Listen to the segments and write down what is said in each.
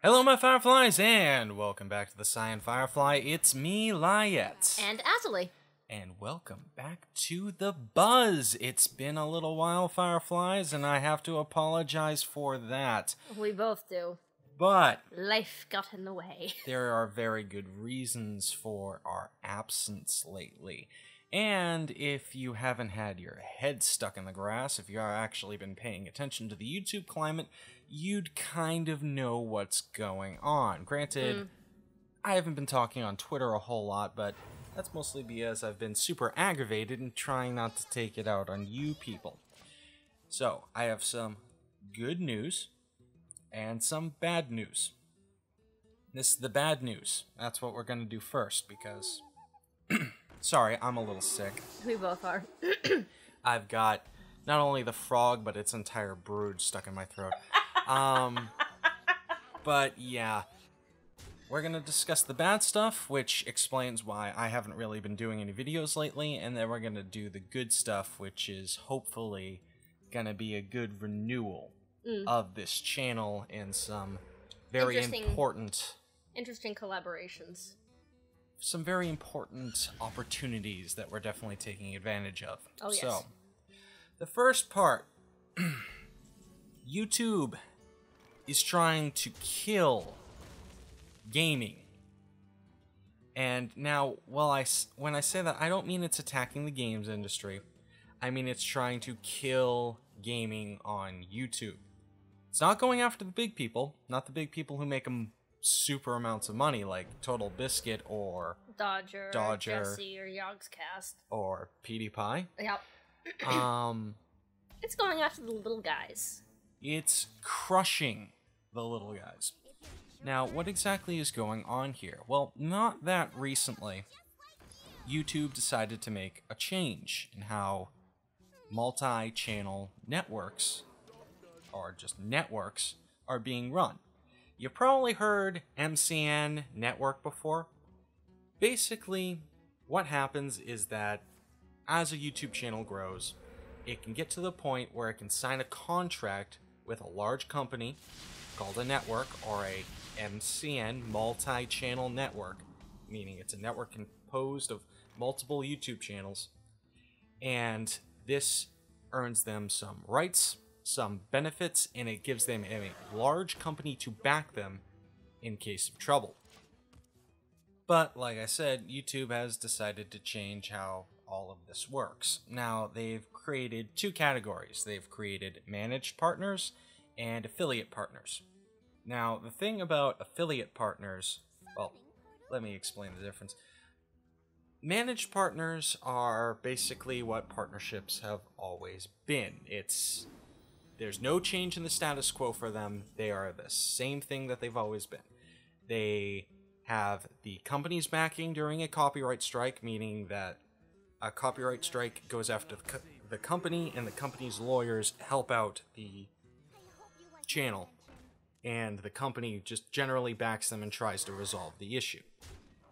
Hello, my Fireflies, and welcome back to the Cyan Firefly. It's me, Lyiat. And Azilie. And welcome back to the Buzz. It's been a little while, Fireflies, and I have to apologize for that. We both do. But life got in the way. There are very good reasons for our absence lately. And if you haven't had your head stuck in the grass, if you've actually been paying attention to the YouTube climate, you'd kind of know what's going on. Granted, I haven't been talking on Twitter a whole lot, but that's mostly because I've been super aggravated and trying not to take it out on you people. So, I have some good news and some bad news. This is the bad news. That's what we're going to do first, because... Sorry, I'm a little sick. We both are. I've got not only the frog, but its entire brood stuck in my throat. But yeah, we're going to discuss the bad stuff, which explains why I haven't really been doing any videos lately, and then we're going to do the good stuff, which is hopefully going to be a good renewal of this channel and some very important... Interesting collaborations. Some very important opportunities that we're definitely taking advantage of. Oh, yes. So, the first part, YouTube is trying to kill gaming. And now, when I say that, I don't mean it's attacking the games industry. I mean it's trying to kill gaming on YouTube. It's not going after the big people, not the big people who make them super amounts of money, like Total Biscuit or Dodger Jesse, or Yogscast, or PewDiePie. Yep. It's going after the little guys. It's crushing the little guys. Now, what exactly is going on here? Well, not that recently, YouTube decided to make a change in how multi-channel networks, or just networks, are being run. You've probably heard MCN network before. Basically, what happens is that as a YouTube channel grows, it can get to the point where it can sign a contract with a large company called a network, or a MCN, multi-channel network, meaning it's a network composed of multiple YouTube channels, and this earns them some rights, some benefits, and it gives them a large company to back them in case of trouble. But, like I said, YouTube has decided to change how all of this works. Now, they've created two categories. They've created managed partners and affiliate partners. Now, the thing about affiliate partners, well, let me explain the difference. Managed partners are basically what partnerships have always been. There's no change in the status quo for them. They are the same thing that they've always been. They have the company's backing during a copyright strike, meaning that a copyright strike goes after the company, and the company's lawyers help out the channel, and the company just generally backs them and tries to resolve the issue.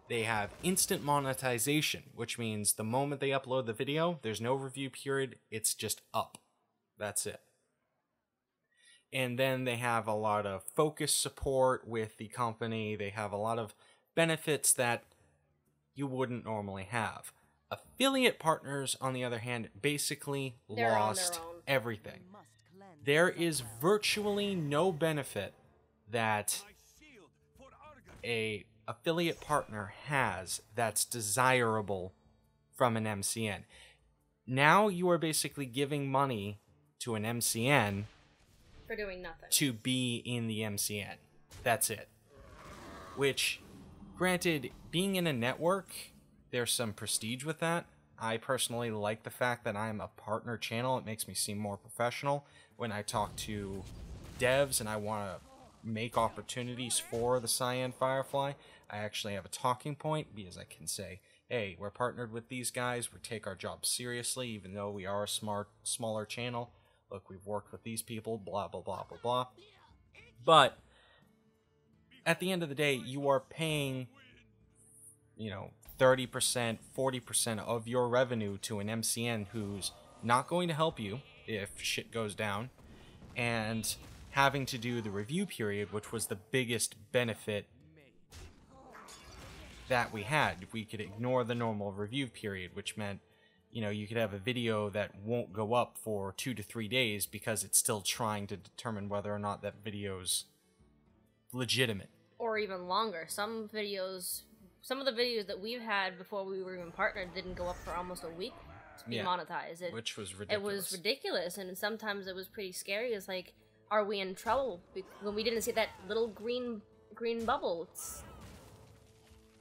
They have instant monetization, which means the moment they upload the video, there's no review period, it's just up. That's it. And then they have a lot of focus support with the company. They have a lot of benefits that you wouldn't normally have. Affiliate partners, on the other hand, basically lost everything. There is virtually no benefit that a affiliate partner has that's desirable from an MCN. Now you are basically giving money to an MCN for doing nothing. To be in the MCN. That's it. Which, granted, being in a network, there's some prestige with that. I personally like the fact that I'm a partner channel. It makes me seem more professional when I talk to devs and I want to make opportunities for the Cyan Firefly. I actually have a talking point because I can say, hey, we're partnered with these guys. We take our job seriously, even though we are a smaller channel. Look, we've worked with these people, blah, blah, blah, blah, blah. But at the end of the day, you are paying, 30%, 40% of your revenue to an MCN who's not going to help you if shit goes down, and having to do the review period, which was the biggest benefit that we had. We could ignore the normal review period, which meant, you know, you could have a video that won't go up for 2 to 3 days because it's still trying to determine whether or not that video's legitimate. Or even longer. Some of the videos that we've had before we were even partnered didn't go up for almost a week to be monetized. Which was ridiculous. It was ridiculous, and sometimes it was pretty scary. It's like, are we in trouble? When we didn't see that little green bubble,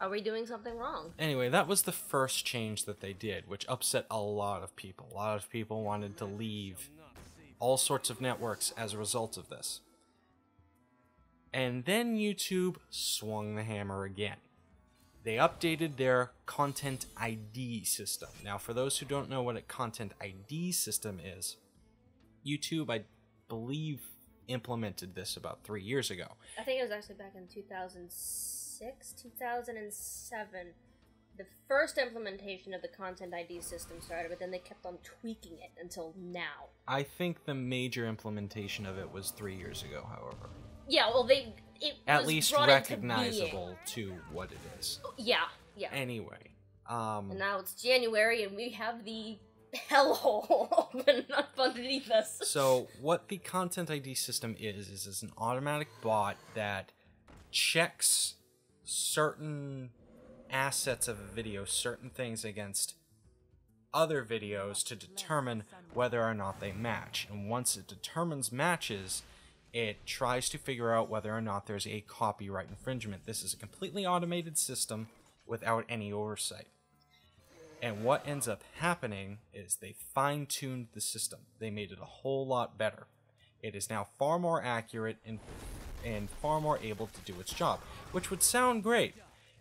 are we doing something wrong? Anyway, that was the first change that they did, which upset a lot of people. A lot of people wanted to leave all sorts of networks as a result of this. And then YouTube swung the hammer again. They updated their Content ID system. Now, for those who don't know what a Content ID system is, YouTube, I believe, implemented this about 3 years ago. I think it was actually back in 2006, 2007. The first implementation of the Content ID system started, but then they kept on tweaking it until now. I think the major implementation of it was 3 years ago, however. Yeah, well, it at was least brought recognizable to what it is. Yeah. Anyway, and now it's January, and we have the hellhole open up underneath us. So, what the Content ID system is an automatic bot that checks certain assets of a video, certain things against other videos to determine whether or not they match. And once it determines matches, it tries to figure out whether or not there's a copyright infringement. This is a completely automated system without any oversight. And what ends up happening is they fine-tuned the system. They made it a whole lot better. It is now far more accurate and far more able to do its job, which would sound great,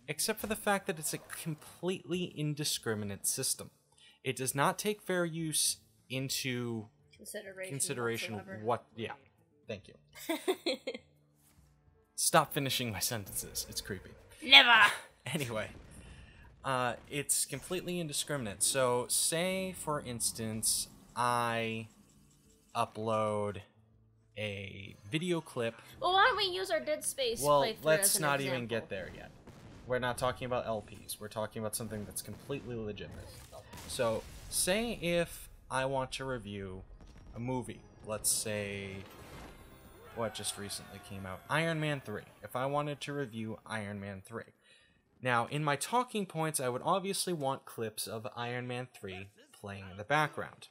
except for the fact that it's a completely indiscriminate system. It does not take fair use into consideration. Yeah. Thank you. Stop finishing my sentences. It's creepy. Never! Anyway, it's completely indiscriminate. So, say, for instance, I upload a video clip. Well, why don't we use our Dead Space playthrough let's as an not example? even get there yet. We're not talking about LPs. We're talking about something that's completely legitimate. So, say if I want to review a movie. Let's say what just recently came out, Iron Man 3. If I wanted to review Iron Man 3. Now, in my talking points, I would obviously want clips of Iron Man 3 playing in the background.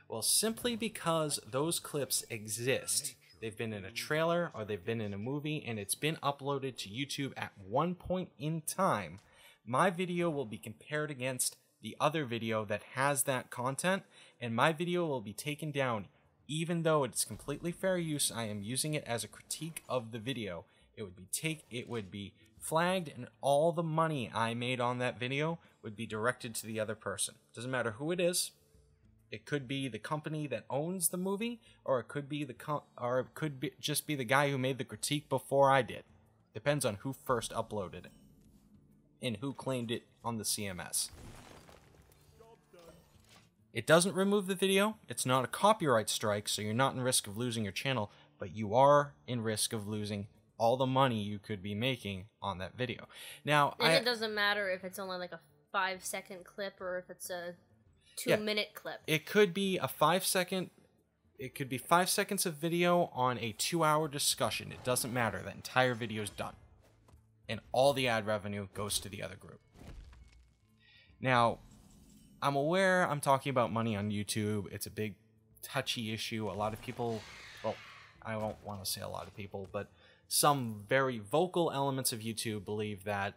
Well, simply because those clips exist, they've been in a trailer or they've been in a movie and it's been uploaded to YouTube at one point in time, my video will be compared against the other video that has that content, and my video will be taken down. Even though it's completely fair use, I am using it as a critique of the video. It would be flagged, and all the money I made on that video would be directed to the other person. Doesn't matter who it is. It could be the company that owns the movie, or it could be just be the guy who made the critique before I did. Depends on who first uploaded it and who claimed it on the CMS. It doesn't remove the video. It's not a copyright strike, so you're not in risk of losing your channel, but you are in risk of losing all the money you could be making on that video. Now, it doesn't matter if it's only like a 5-second clip or if it's a 2-minute clip. It could be a 5-second. It could be 5 seconds of video on a 2-hour discussion. It doesn't matter. That entire video is done, and all the ad revenue goes to the other group. Now, I'm aware I'm talking about money on YouTube. It's a big, touchy issue. A lot of people, well, I don't want to say a lot of people, but some very vocal elements of YouTube believe that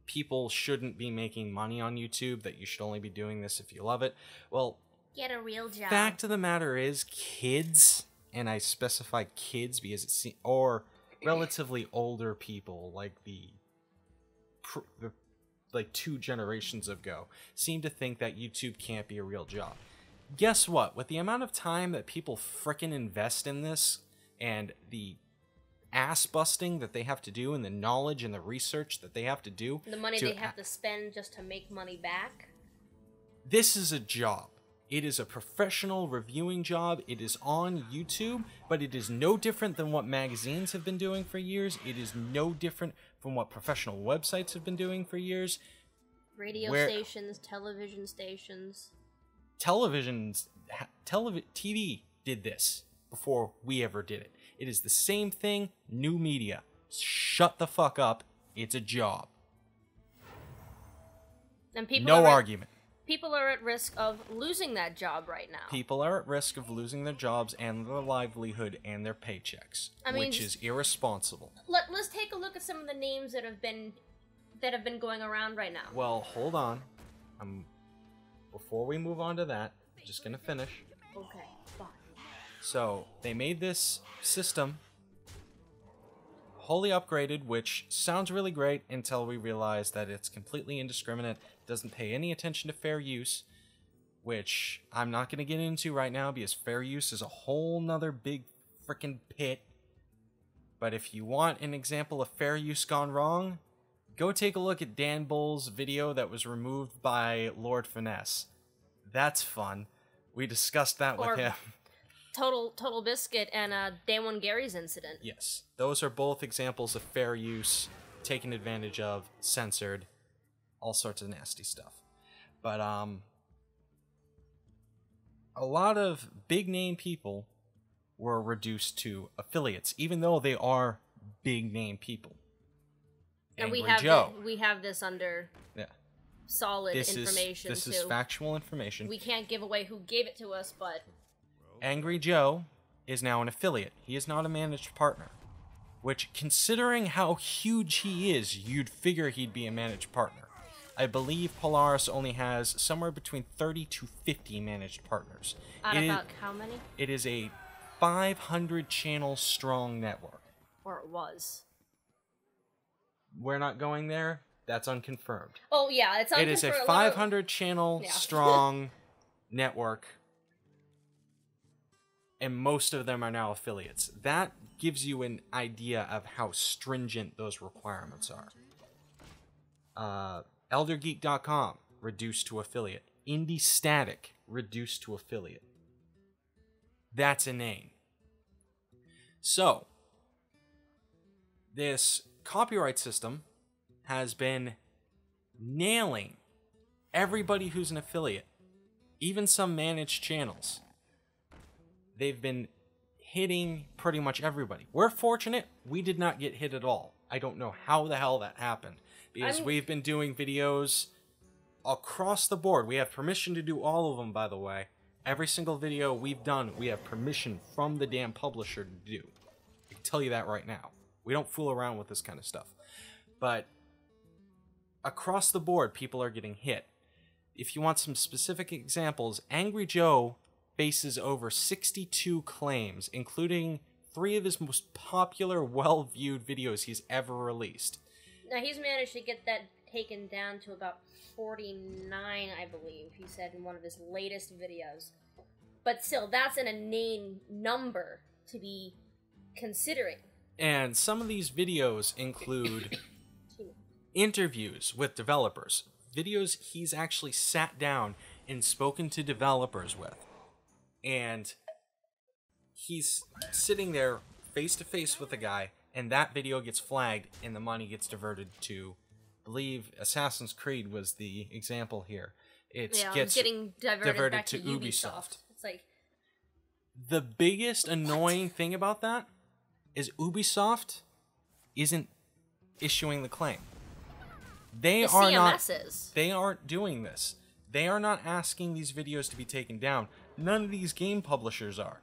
people shouldn't be making money on YouTube, that you should only be doing this if you love it. Well, get a real job. Fact of the matter is, kids, and I specify kids because it's, or relatively older people, like the like 2 generations ago, seem to think that YouTube can't be a real job. Guess what? With the amount of time that people frickin' invest in this, and the ass busting that they have to do, and the knowledge and the research that they have to do, the money they have to spend just to make money back, this is a job. It is a professional reviewing job. It is on YouTube, but it is no different than what magazines have been doing for years. It is no different from what professional websites have been doing for years. Radio stations, television stations. TV did this before we ever did it. It is the same thing, new media. Shut the fuck up. It's a job. And people no argument. People are at risk of losing that job right now. People are at risk of losing their jobs and their livelihood and their paychecks, which is irresponsible. Let's take a look at some of the names that have been going around right now. Well, hold on. Before we move on to that, I'm just gonna finish. Okay, fine. So they made this system wholly upgraded, which sounds really great until we realize that it's completely indiscriminate, doesn't pay any attention to fair use, which I'm not going to get into right now because fair use is a whole nother big frickin' pit. But if you want an example of fair use gone wrong, go take a look at Dan Bull's video that was removed by Lord Finesse. That's fun. We discussed that with him. Total Biscuit and Day One Gary's incident. Yes, those are both examples of fair use, taken advantage of, censored, all sorts of nasty stuff. But a lot of big name people were reduced to affiliates, even though they are big name people. And we have this under solid information. This is factual information. We can't give away who gave it to us, but Angry Joe is now an affiliate. He is not a managed partner. Which, considering how huge he is, you'd figure he'd be a managed partner. I believe Polaris only has somewhere between 30 to 50 managed partners. Out of about how many? It is a 500 channel strong network. Or it was. We're not going there. That's unconfirmed. Oh, yeah, it's unconfirmed. It is a 500 channel strong network. And most of them are now affiliates. That gives you an idea of how stringent those requirements are. ElderGeek.com, reduced to affiliate. Indie Static, reduced to affiliate. That's inane. So, this copyright system has been nailing everybody who's an affiliate, even some managed channels. They've been hitting pretty much everybody. We're fortunate we did not get hit at all. I don't know how the hell that happened. Because we've been doing videos across the board. We have permission to do all of them, by the way. Every single video we've done, we have permission from the damn publisher to do. I can tell you that right now. We don't fool around with this kind of stuff. But across the board, people are getting hit. If you want some specific examples, Angry Joe faces over 62 claims, including 3 of his most popular, well-viewed videos he's ever released. Now, he's managed to get that taken down to about 49, I believe, he said in one of his latest videos. But still, that's an inane number to be considering. And some of these videos include interviews with developers. Videos he's actually sat down and spoken to developers with. And he's sitting there face-to-face with a guy, and that video gets flagged, and the money gets diverted to, I believe, Assassin's Creed was the example here. It gets getting diverted back to Ubisoft. It's like, the biggest annoying thing about that is Ubisoft isn't issuing the claim. They aren't doing this. They are not asking these videos to be taken down. None of these game publishers are.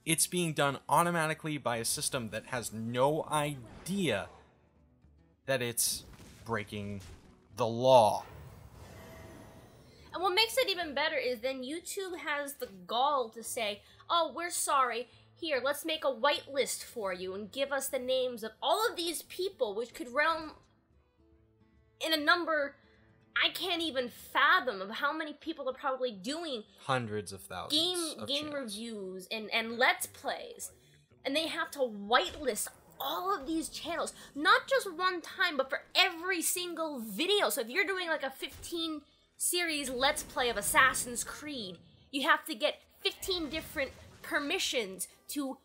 It's being done automatically by a system that has no idea that it's breaking the law. And what makes it even better is then YouTube has the gall to say, oh, we're sorry, here, let's make a whitelist for you and give us the names of all of these people, which could realm in a number I can't even fathom of how many people are probably doing hundreds of thousands game reviews and let's plays, and they have to whitelist all of these channels, not just one time, but for every single video. So if you're doing like a 15 series Let's Play of Assassin's Creed, you have to get 15 different permissions to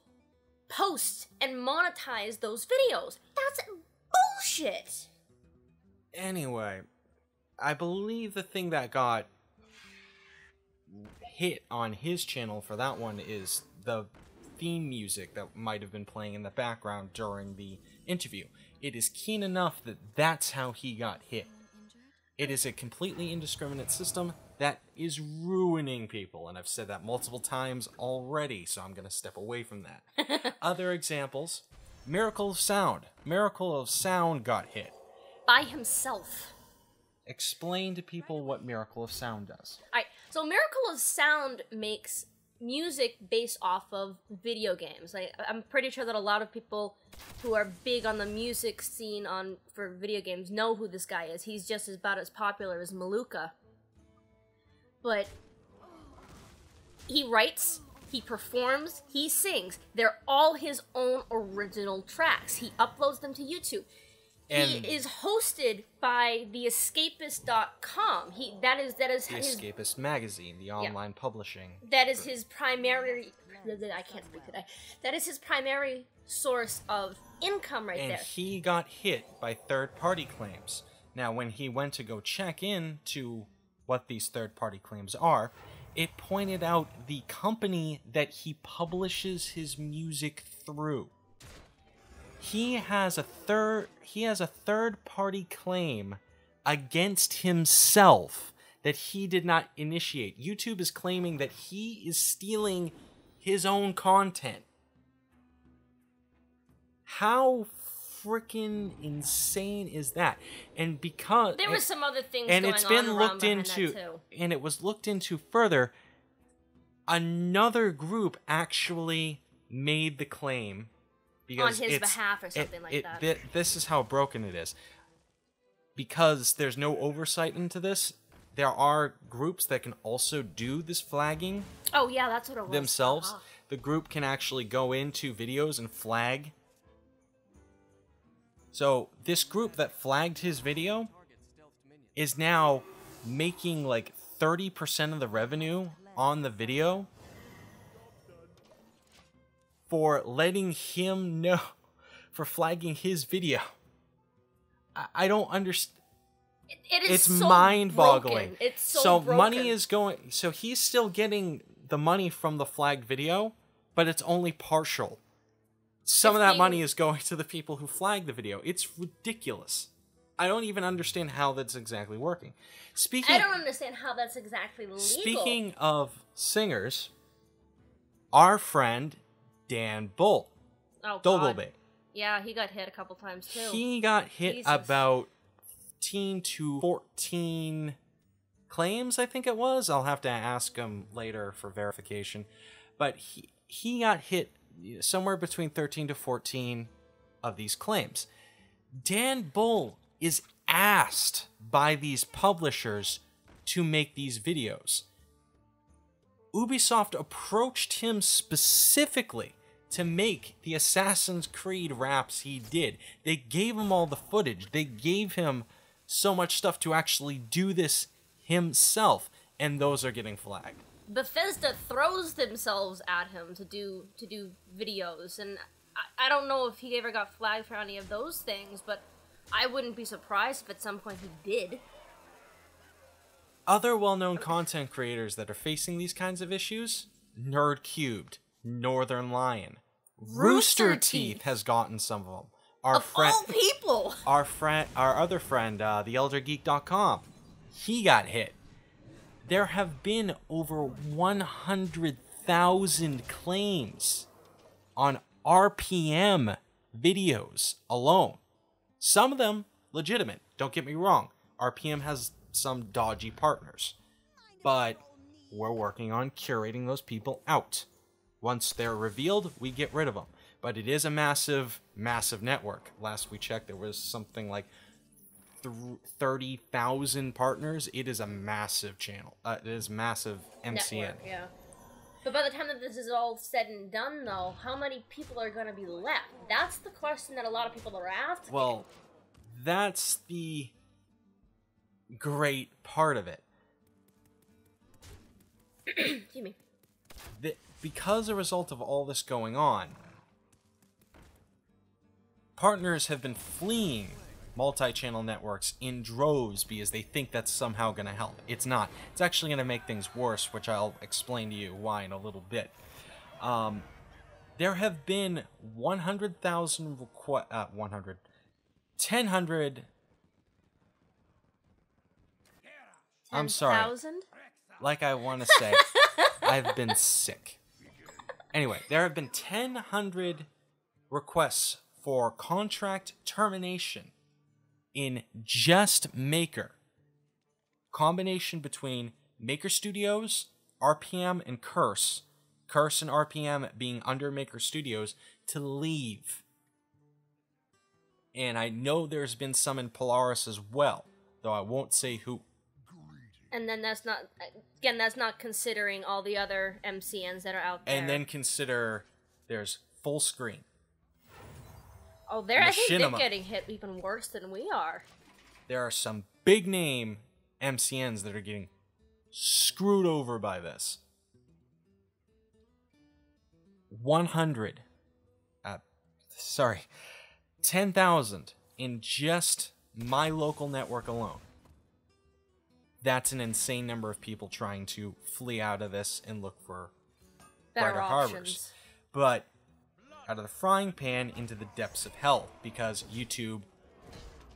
post and monetize those videos. That's bullshit! Anyway, I believe the thing that got hit on his channel for that one is the theme music that might have been playing in the background during the interview. It is keen enough that that's how he got hit. It is a completely indiscriminate system that is ruining people, and I've said that multiple times already, so I'm going to step away from that. Other examples, Miracle of Sound. Miracle of Sound got hit. By himself. Explain to people what Miracle of Sound does. Alright, so Miracle of Sound makes music based off of video games. I'm pretty sure that a lot of people who are big on the music scene for video games know who this guy is. He's just about as popular as Maluka. But he writes, he performs, he sings. They're all his own original tracks. He uploads them to YouTube. He is hosted by theescapist.com. That is the his Escapist magazine, the online publishing. That is his primary. I can't speak today. That is his primary source of income right there. And he got hit by third-party claims. Now, when he went to go check in to what these third-party claims are, it pointed out the company that he publishes his music through. He has a third-party claim against himself that he did not initiate. YouTube is claiming that he is stealing his own content. How freaking insane is that? And because there were some other things and going it's been on looked around into, that too. And it was looked into further. Another group actually made the claim. On his behalf or something like that. This is how broken it is. Because there's no oversight into this, there are groups that can also do this flagging. Oh, yeah, that's what it was. Themselves. Uh-huh. The group can actually go into videos and flag. So this group that flagged his video is now making like 30% of the revenue on the video for letting him know, for flagging his video. I don't understand. It's so mind-boggling. Broken. It's so broken. Money is going. So he's still getting the money from the flagged video, but it's only partial. Some of that money is going to the people who flagged the video. It's ridiculous. I don't even understand how that's exactly working. I don't understand how that's exactly legal. Speaking of singers, our friend Dan Bull. Oh, God. Yeah, he got hit a couple times too. He got hit about 15 to 14 claims, I think it was. I'll have to ask him later for verification. But he got hit somewhere between 13 to 14 of these claims. Dan Bull is asked by these publishers to make these videos. Ubisoft approached him specifically to make the Assassin's Creed raps he did. They gave him all the footage. They gave him so much stuff to actually do this himself, and those are getting flagged. Bethesda throws themselves at him to do videos, and I don't know if he ever got flagged for any of those things, but I wouldn't be surprised if at some point he did. Other well-known content creators that are facing these kinds of issues: Nerd Cubed, Northern Lion, Rooster Teeth has gotten some of them. All people! Our other friend, TheElderGeek.com, he got hit. There have been over 100,000 claims on RPM videos alone. Some of them legitimate, don't get me wrong. RPM has some dodgy partners. But we're working on curating those people out. Once they're revealed, we get rid of them. But it is a massive, massive network. Last we checked, there was something like 30,000 partners. It is a massive channel. It is massive MCN. Network, yeah. But by the time that this is all said and done, though, how many people are going to be left? That's the question that a lot of people are asking. Well, that's the great part of it. Excuse me. Because a result of all this going on, partners have been fleeing multi-channel networks in droves because they think that's somehow going to help. It's not. It's actually going to make things worse, which I'll explain to you why in a little bit. There have been 100,000 I'm sorry. 10,000? Like I want to say, I've been sick. Anyway, there have been 1,000 requests for contract termination in just Maker. Combination between Maker Studios, RPM, and Curse. Curse and RPM being under Maker Studios to leave. And I know there's been some in Polaris as well, though I won't say who. And then that's not considering all the other MCNs that are out there. And then consider there's Full Screen. Oh, I think they're Machinima. getting hit even worse than we are. There are some big name MCNs that are getting screwed over by this. 10,000 in just my local network alone. That's an insane number of people trying to flee out of this and look for brighter harbors. But out of the frying pan into the depths of hell, because YouTube,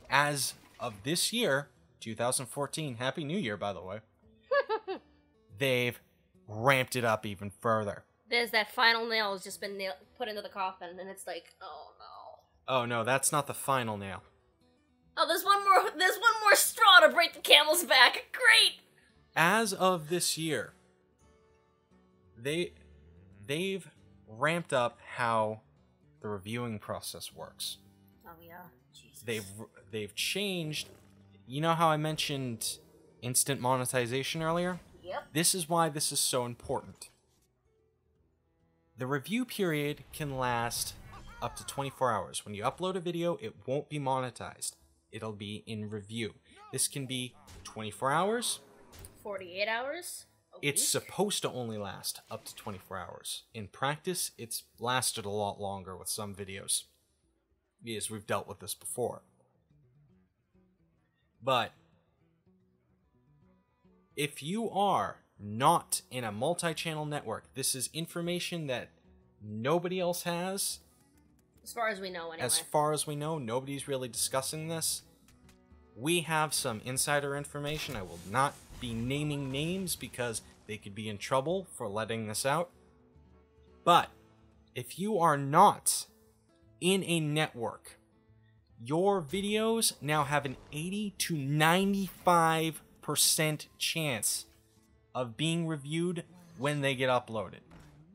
as of this year, 2014, Happy New Year, by the way, they've ramped it up even further. There's that final nail has just been put into the coffin, and it's like, oh no. Oh no, that's not the final nail. Oh, there's one more straw to break the camel's back. Great. As of this year, they've ramped up how the reviewing process works. Oh yeah, Jesus. They've changed. You know how I mentioned instant monetization earlier? Yep. This is why this is so important. The review period can last up to 24 hours. When you upload a video, it won't be monetized. It'll be in review. This can be 24 hours. 48 hours? It's supposed to only last up to 24 hours. In practice, it's lasted a lot longer with some videos, because we've dealt with this before. But if you are not in a multi-channel network, this is information that nobody else has. As far as we know, anyway. As far as we know, nobody's really discussing this. We have some insider information. I will not be naming names because they could be in trouble for letting this out. But if you are not in a network, your videos now have an 80 to 95% chance of being reviewed when they get uploaded.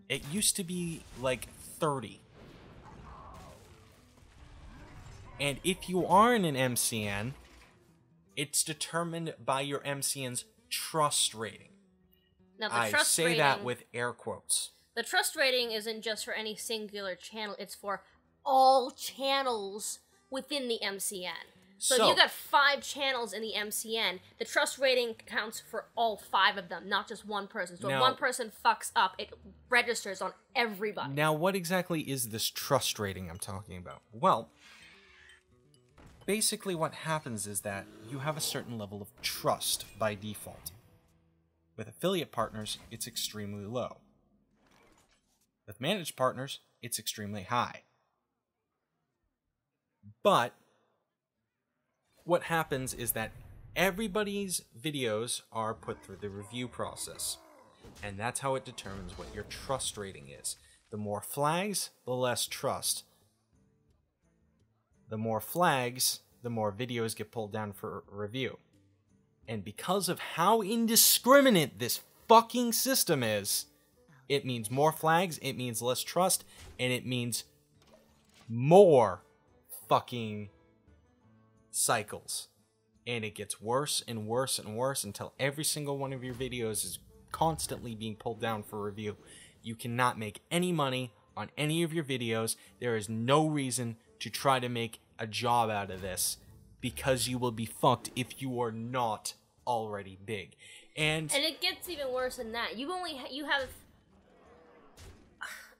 It used to be like 30. And if you are in an MCN, it's determined by your MCN's trust rating. Now, the I trust say rating, that with air quotes. The trust rating isn't just for any singular channel, it's for all channels within the MCN. So if you got 5 channels in the MCN, the trust rating counts for all 5 of them, not just one person. So if one person fucks up, it registers on everybody. Now, what exactly is this trust rating I'm talking about? Well, basically what happens is that you have a certain level of trust by default. With affiliate partners, it's extremely low. With managed partners, it's extremely high. But what happens is that everybody's videos are put through the review process. And that's how it determines what your trust rating is. The more flags, the less trust. The more flags, the more videos get pulled down for review. And because of how indiscriminate this fucking system is, it means more flags, it means less trust, and it means more fucking cycles. And it gets worse and worse and worse until every single one of your videos is constantly being pulled down for review. You cannot make any money on any of your videos. There is no reason to try to make a job out of this, because you will be fucked if you are not already big. And it gets even worse than that. You have,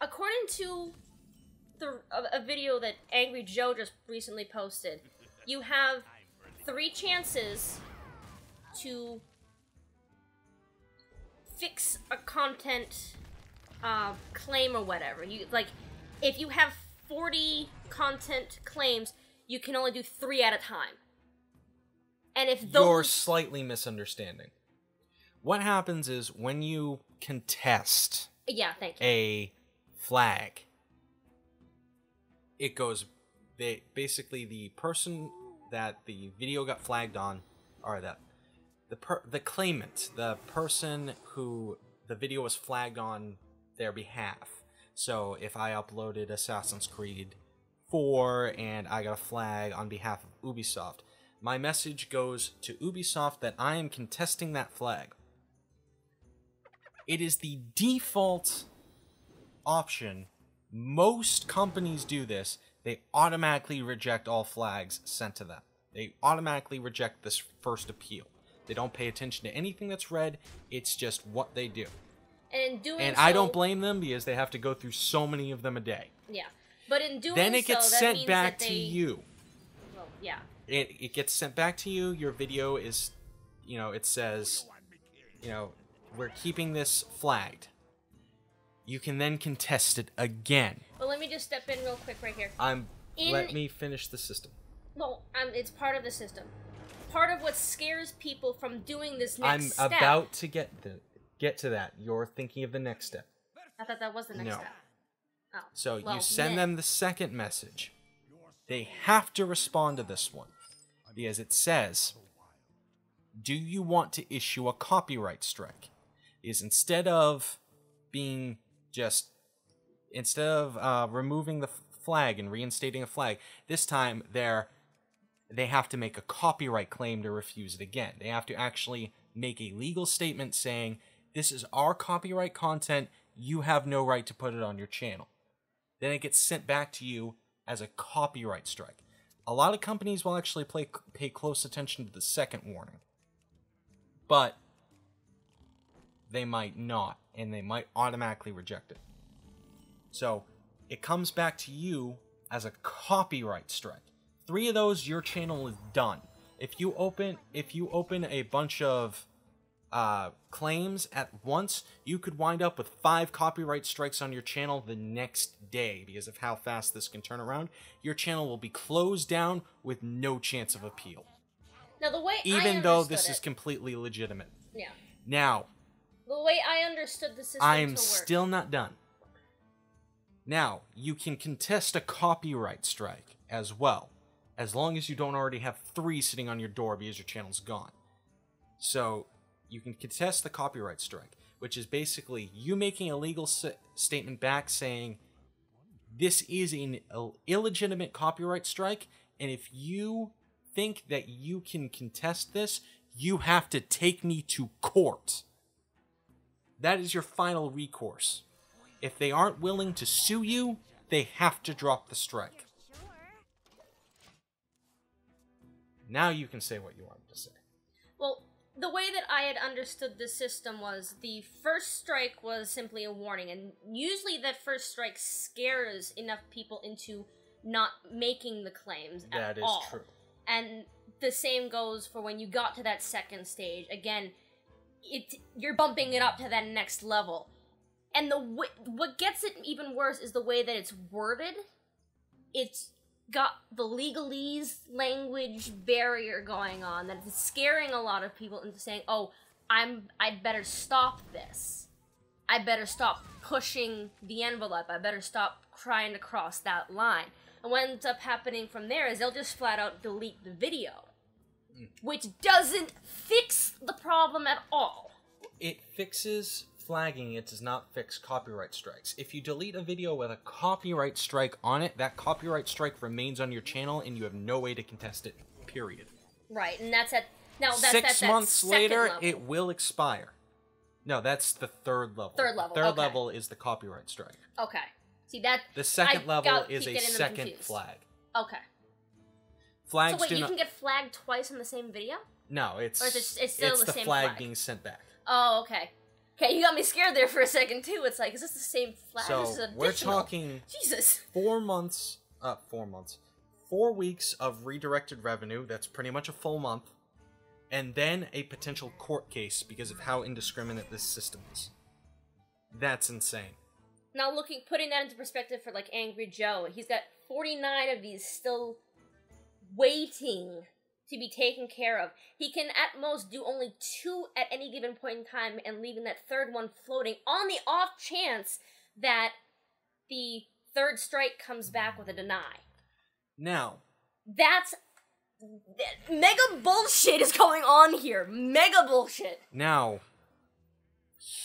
according to a video that Angry Joe just recently posted, you have 3 chances to fix a content claim or whatever. You if you have 40 content claims, you can only do 3 at a time. And if those... You're slightly misunderstanding. What happens is when you contest a flag, it goes... basically, the person that the video got flagged on, or the claimant, the person who the video was flagged on their behalf. So if I uploaded Assassin's Creed 4 and I got a flag on behalf of Ubisoft, my message goes to Ubisoft that I am contesting that flag. It is the default option. Most companies do this. They automatically reject all flags sent to them. They automatically reject this first appeal. They don't pay attention to anything that's read. It's just what they do. And in doing and so, I don't blame them because they have to go through so many of them a day. Yeah. But in doing then it gets so, sent back to you. Well, yeah. It gets sent back to you. Your video is, it says, we're keeping this flagged. You can then contest it again. But let me just step in real quick right here. Let me finish the system. Well, it's part of the system. Part of what scares people from doing this next step... I'm about to get to that. You're thinking of the next step. I thought that was the next step. Oh. So you send them the second message. They have to respond to this one. Because it says, do you want to issue a copyright strike? Is instead of removing the flag and reinstating a flag, this time they have to make a copyright claim to refuse it again. They have to actually make a legal statement saying, this is our copyright content, you have no right to put it on your channel. Then it gets sent back to you as a copyright strike. A lot of companies will actually pay close attention to the second warning. But they might not, and they might automatically reject it. So it comes back to you as a copyright strike. 3 of those, your channel is done. If you open a bunch of claims at once, you could wind up with 5 copyright strikes on your channel the next day because of how fast this can turn around. Your channel will be closed down with no chance of appeal. Now, the way even though this is completely legitimate. Yeah. Now, the way I understood the system I'm still not done. Now, you can contest a copyright strike as well, as long as you don't already have 3 sitting on your door because your channel's gone. So, you can contest the copyright strike, which is basically you making a legal statement back saying, this is an illegitimate copyright strike, and if you think that you can contest this, you have to take me to court. That is your final recourse. If they aren't willing to sue you, they have to drop the strike. Now you can say what you wanted to say. Well, the way that I had understood the system was the first strike was simply a warning, and usually that first strike scares enough people into not making the claims at all. That is true. And the same goes for when you got to that second stage. Again, you're bumping it up to that next level. And what gets it even worse is the way that it's worded. It's got the legalese language barrier going on that is scaring a lot of people into saying, oh, I'd better stop this. I better stop pushing the envelope. I better stop trying to cross that line. And what ends up happening from there is they'll just flat out delete the video. Which doesn't fix the problem at all. It fixes flagging, it does not fix copyright strikes. If you delete a video with a copyright strike on it, that copyright strike remains on your channel and you have no way to contest it, period. Right, and that's at... Now, that's 6 months later, level. it will expire. No, that's the 3rd level. 3rd level, Third level is the copyright strike. Okay. See, that... The second level is a second flag. Okay. Flags so wait, you can get flagged twice in the same video? No, it's Or it's still the same flag flag being sent back. Oh, okay. Okay, you got me scared there for a second too. It's like, is this the same flag? So this is additional. we're talking Jesus. 4 months. 4 weeks of redirected revenue. That's pretty much a full month, and then a potential court case because of how indiscriminate this system is. That's insane. Now, putting that into perspective for like Angry Joe, he's got 49 of these still waiting to be taken care of. He can at most do only 2 at any given point in time, and leaving that third one floating on the off chance that the third strike comes back with a deny. Now, that's mega bullshit is going on here. Mega bullshit. Now,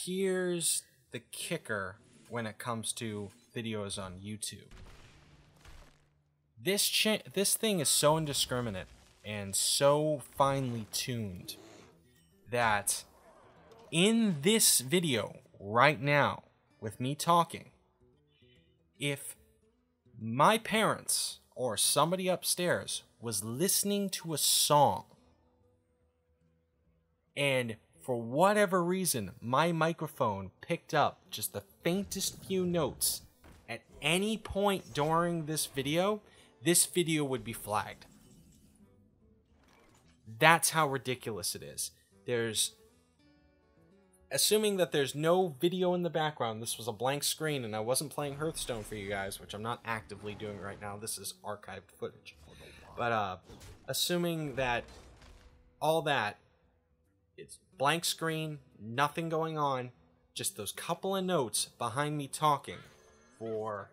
here's the kicker when it comes to videos on YouTube. This thing is so indiscriminate and so finely tuned that in this video right now, with me talking, if my parents or somebody upstairs was listening to a song and for whatever reason my microphone picked up just the faintest few notes at any point during this video would be flagged. That's how ridiculous it is. Assuming that there's no video in the background, this was a blank screen and I wasn't playing Hearthstone for you guys, which I'm not actively doing right now. This is archived footage. But assuming that all that, it's blank screen, nothing going on, just those couple of notes behind me talking for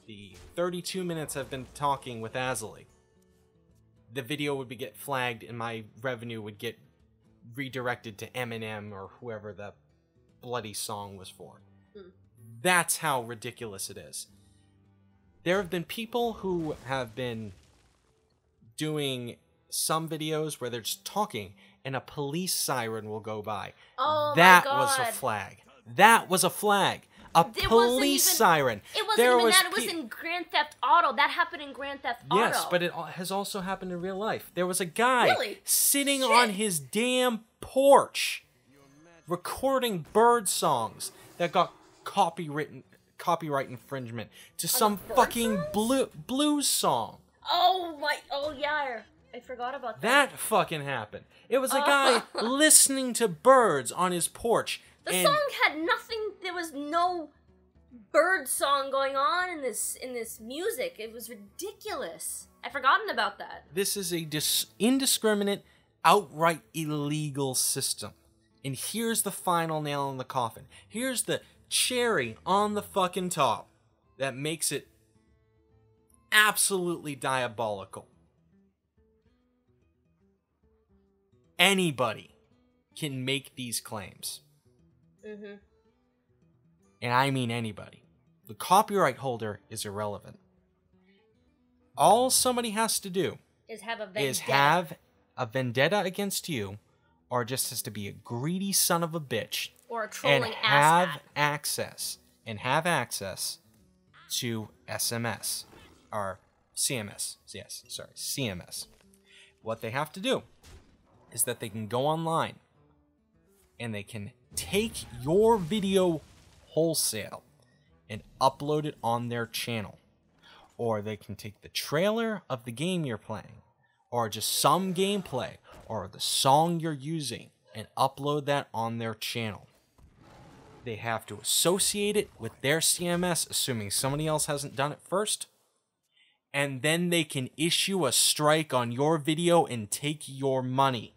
the 32 minutes I've been talking with Azilie, the video would get flagged and my revenue would get redirected to Eminem or whoever the bloody song was for. That's how ridiculous it is. There have been people who have been doing some videos where they're just talking and a police siren will go by. Oh that my God. was a flag. That was a flag. A police siren. It wasn't even that. It was in Grand Theft Auto. That happened in Grand Theft Auto. Yes, but it has also happened in real life. There was a guy sitting on his damn porch recording bird songs that got copyright infringement to some fucking blues song. Oh yeah, I forgot about that. That fucking happened. It was a guy listening to birds on his porch. The song had nothing. There was no bird song going on in this music. It was ridiculous. I'd forgotten about that. This is a indiscriminate, outright illegal system. And here's the final nail in the coffin. Here's the cherry on the fucking top that makes it absolutely diabolical. Anybody can make these claims. And I mean anybody. The copyright holder is irrelevant. All somebody has to do is have a vendetta against you, or just has to be a greedy son of a bitch, or a trolling and have access to SMS or CMS. Yes, sorry, CMS. What they have to do is that they can go online and they can take your video wholesale and upload it on their channel. Or they can take the trailer of the game you're playing, or just some gameplay, or the song you're using, and upload that on their channel. They have to associate it with their CMS, assuming somebody else hasn't done it first, and then they can issue a strike on your video and take your money.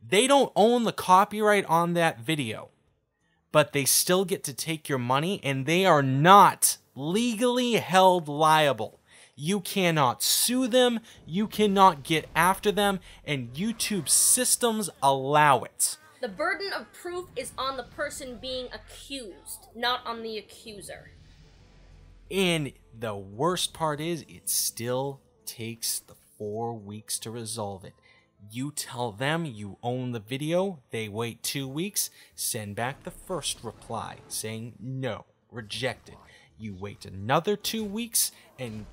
They don't own the copyright on that video, but they still get to take your money, and they are not legally held liable. You cannot sue them, you cannot get after them, and YouTube systems allow it. The burden of proof is on the person being accused, not on the accuser. And the worst part is, it still takes the 4 weeks to resolve it. You tell them you own the video, they wait 2 weeks, send back the first reply saying no, rejected. You wait another 2 weeks and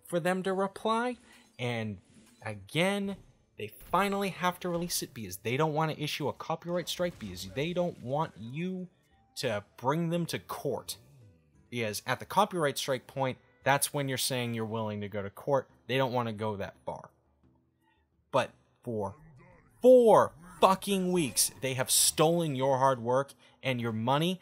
for them to reply, and again, They finally have to release it because they don't want to issue a copyright strike, because they don't want you to bring them to court. Because at the copyright strike point, that's when you're saying you're willing to go to court. They don't want to go that far. But for 4 fucking weeks, they have stolen your hard work and your money,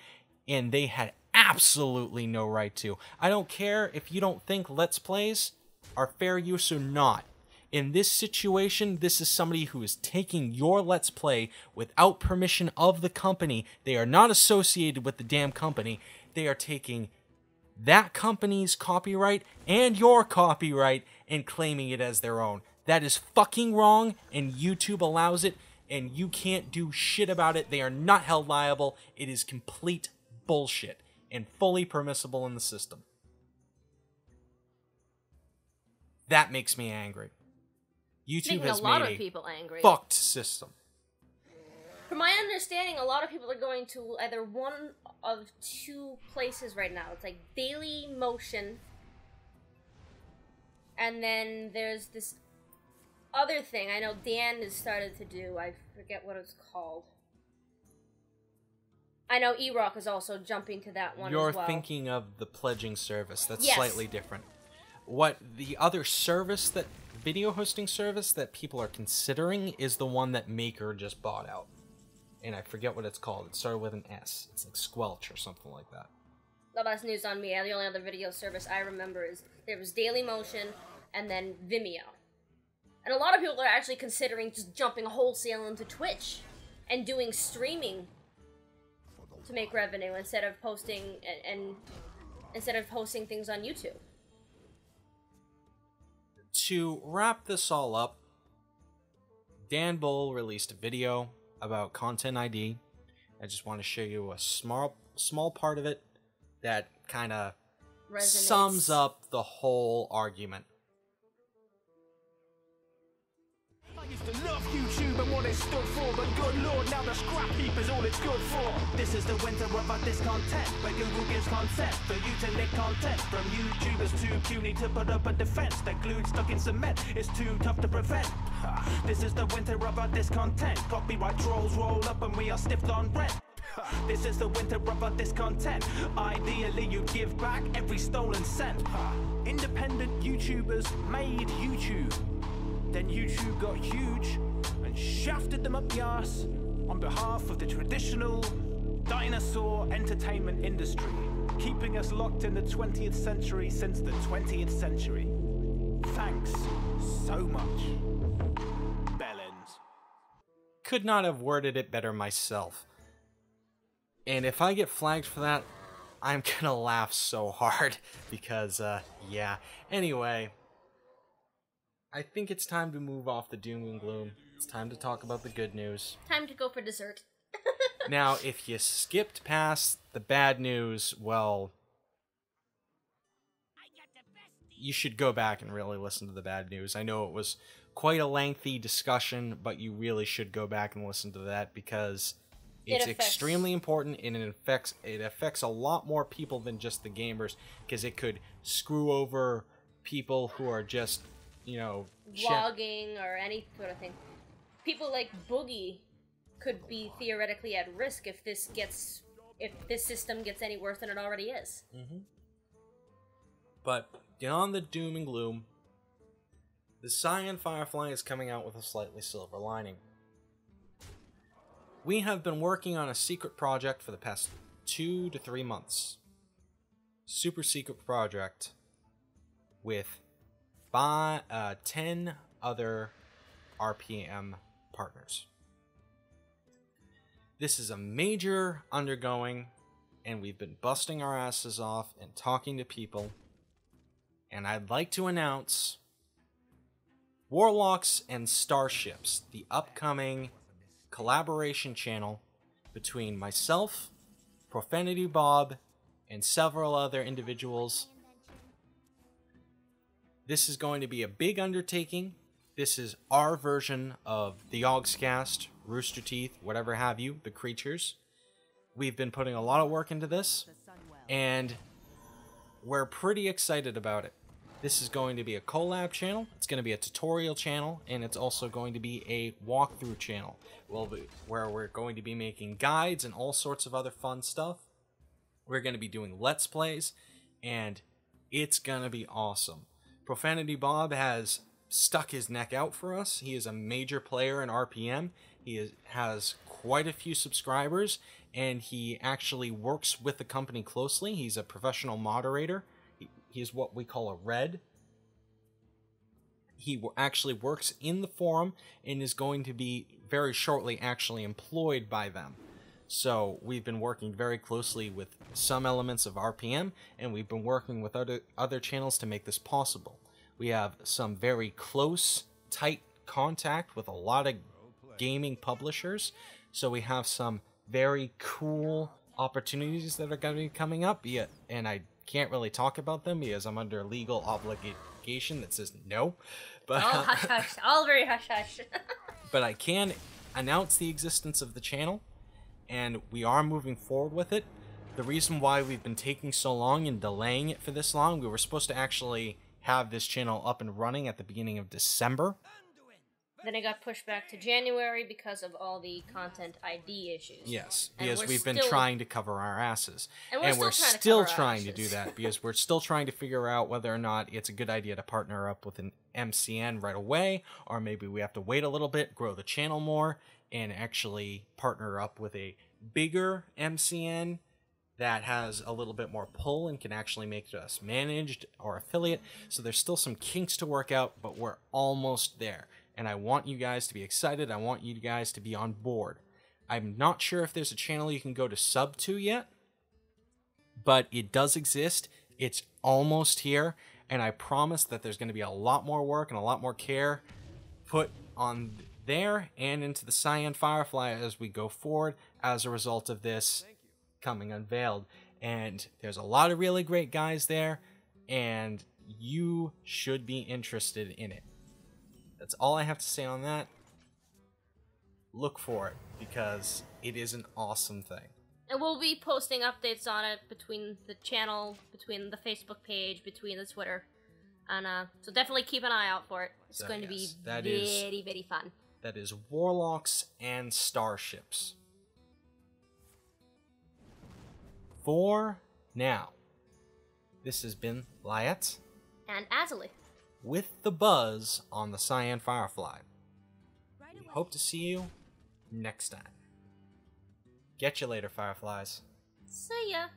and they had absolutely no right to. I don't care if you don't think Let's Plays are fair use or not. In this situation, this is somebody who is taking your Let's Play without permission of the company. They are not associated with the damn company. They are taking that company's copyright and your copyright and claiming it as their own. That is fucking wrong, and YouTube allows it, and you can't do shit about it. They are not held liable. It is complete bullshit and fully permissible in the system. That makes me angry. YouTube has made a fucked system. From my understanding, a lot of people are going to either one of 2 places right now. It's like Daily Motion, and then there's this other thing I know Dan has started to do. I forget what it's called. I know E-Rock is also jumping to that one as well. You're thinking of the pledging service. That's yes. Slightly different. What the other service, that video hosting service that people are considering, is the one that Maker just bought out. And I forget what it's called. It started with an S. It's like Squelch or something like that. No, that's news on me. The only other video service I remember is there was Dailymotion and then Vimeo. And a lot of people are actually considering just jumping wholesale into Twitch and doing streaming to make revenue instead of posting instead of posting things on YouTube. To wrap this all up, Dan Bull released a video about Content ID. I just want to show you a small part of it that kind of sums up the whole argument. I used to love YouTube and what it stood for, but good lord, now the scrap heap is all it's good for. This is the winter of our discontent, where Google gives consent for you to nick content from YouTubers too puny to put up a defense. They're glued, stuck in cement, it's too tough to prevent. This is the winter of our discontent. Copyright trolls roll up and we are stiffed on rent. This is the winter of our discontent. Ideally you'd give back every stolen cent. Independent YouTubers made YouTube. Then YouTube got huge and shafted them up the arse on behalf of the traditional dinosaur entertainment industry, keeping us locked in the 20th century since the 20th century. Thanks so much, Bellends. Could not have worded it better myself. And if I get flagged for that, I'm gonna laugh so hard because, yeah. Anyway, I think it's time to move off the doom and gloom. It's time to talk about the good news. Time to go for dessert. Now, if you skipped past the bad news, well, you should go back and really listen to the bad news. I know it was quite a lengthy discussion, but you really should go back and listen to that because it's extremely important, and it affects a lot more people than just the gamers, because it could screw over people who are just, you know, vlogging or any sort of thing. People like Boogie could be theoretically at risk if this system gets any worse than it already is. Mm-hmm. But beyond the doom and gloom, the Cyan Firefly is coming out with a slightly silver lining. We have been working on a secret project for the past 2 to 3 months. Super secret project with 10 other RPM partners. This is a major undergoing, and we've been busting our asses off and talking to people. And I'd like to announce Warlocks and Starships, the upcoming collaboration channel between myself, Profanity Bob, and several other individuals. This is going to be a big undertaking. This is our version of the Yogscast, Rooster Teeth, whatever have you, the creatures. We've been putting a lot of work into this, and we're pretty excited about it. This is going to be a collab channel, it's going to be a tutorial channel, and it's also going to be a walkthrough channel where we're going to be making guides and all sorts of other fun stuff. We're going to be doing Let's Plays, and it's going to be awesome. Profanity Bob has stuck his neck out for us. He is a major player in RPM. He has quite a few subscribers, and he actually works with the company closely. He's a professional moderator. He's what we call a red. He actually works in the forum and is going to be very shortly actually employed by them. So we've been working very closely with some elements of RPM, and we've been working with other channels to make this possible. We have some very close, tight contact with a lot of gaming publishers, so we have some very cool opportunities that are going to be coming up, and I can't really talk about them because I'm under legal obligation that says no. But all hush hush, all very hush hush. but I can announce the existence of the channel, and we are moving forward with it. The reason why we've been taking so long and delaying it for this long, we were supposed to actually have this channel up and running at the beginning of December. Then it got pushed back to January because of all the content ID issues. Yes, And because we've been still- trying to cover our asses. And we're still trying trying to to cover our do asses. that because we're still trying to figure out whether or not it's a good idea to partner up with an MCN right away, or maybe we have to wait a little bit, grow the channel more, and actually partner up with a bigger MCN that has a little bit more pull and can actually make us managed or affiliate. So there's still some kinks to work out, but we're almost there. And I want you guys to be excited. I want you guys to be on board. I'm not sure if there's a channel you can go to sub to yet, but it does exist. It's almost here, and I promise that there's going to be a lot more work and a lot more care put on there and into the Cyan Firefly as we go forward as a result of this coming unveiled. And there's a lot of really great guys there, and you should be interested in it. That's all I have to say on that. Look for it, because it is an awesome thing. And we'll be posting updates on it between the channel, between the Facebook page, between the Twitter. And so definitely keep an eye out for it. It's So, going to yes, be that very, very fun. That is Warlocks and Starships. For now, this has been Lyiat And Azilie. with the buzz on the Cyan Firefly. We hope to see you next time. Get you later, Fireflies. See ya.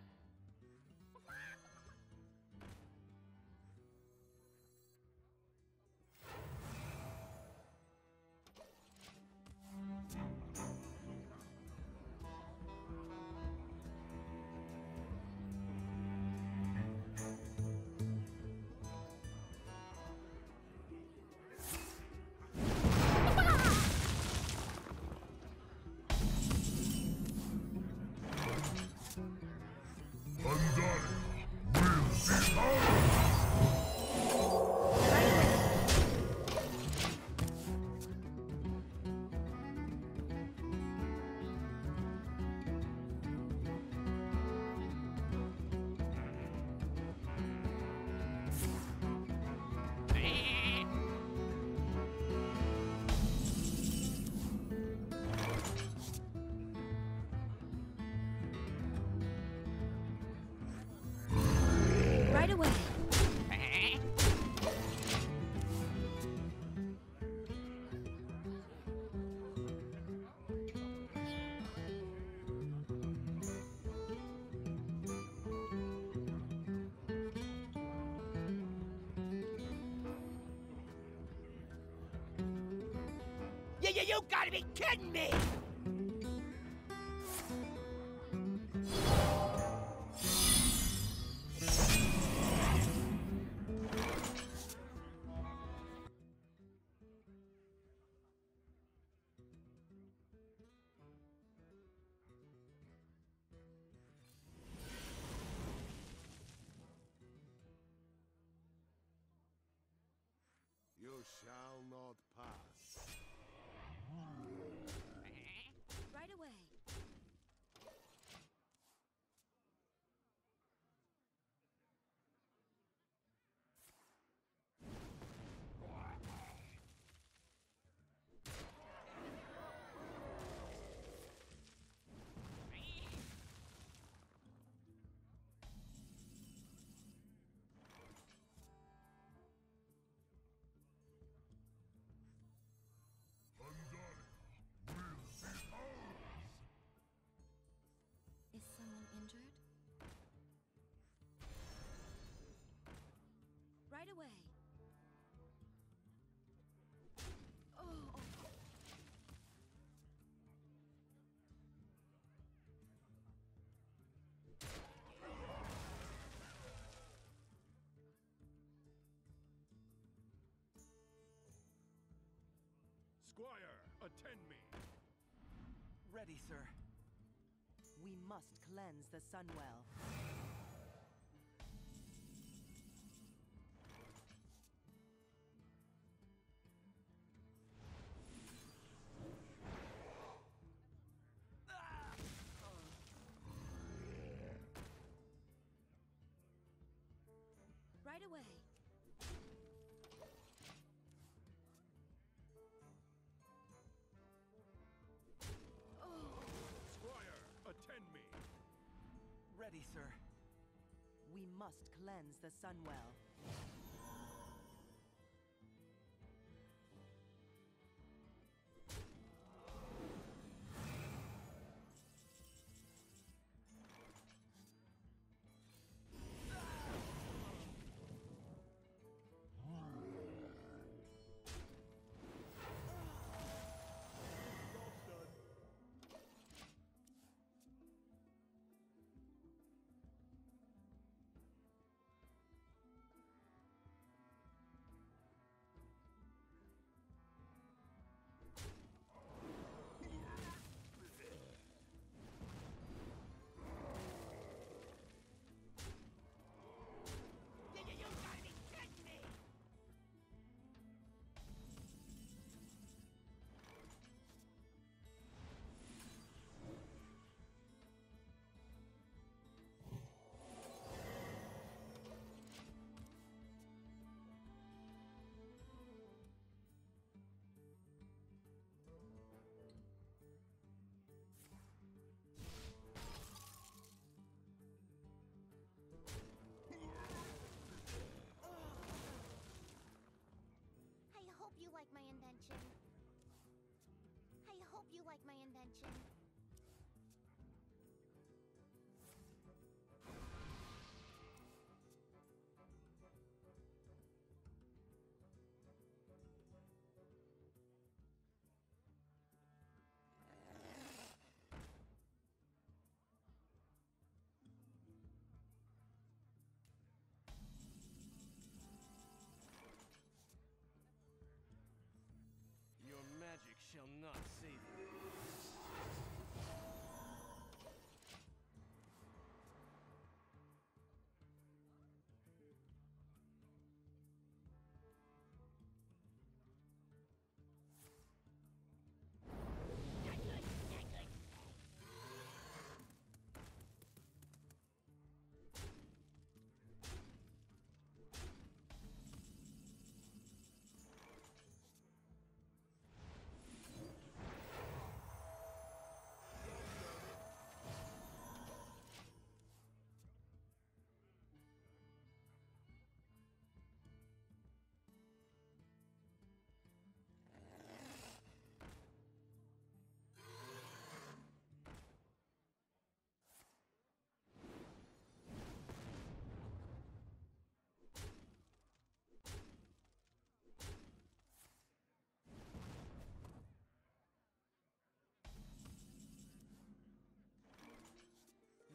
Right away. You gotta be kidding me! You shall not pass. injured? Right away. Oh. Squire, attend me. Ready, sir. We must cleanse the Sunwell. Right away. Squire, attend me. Ready, sir. We must cleanse the Sunwell. I hope you like my invention. I hope you like my invention. Your magic shall not save you.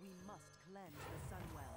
We must cleanse the Sunwell.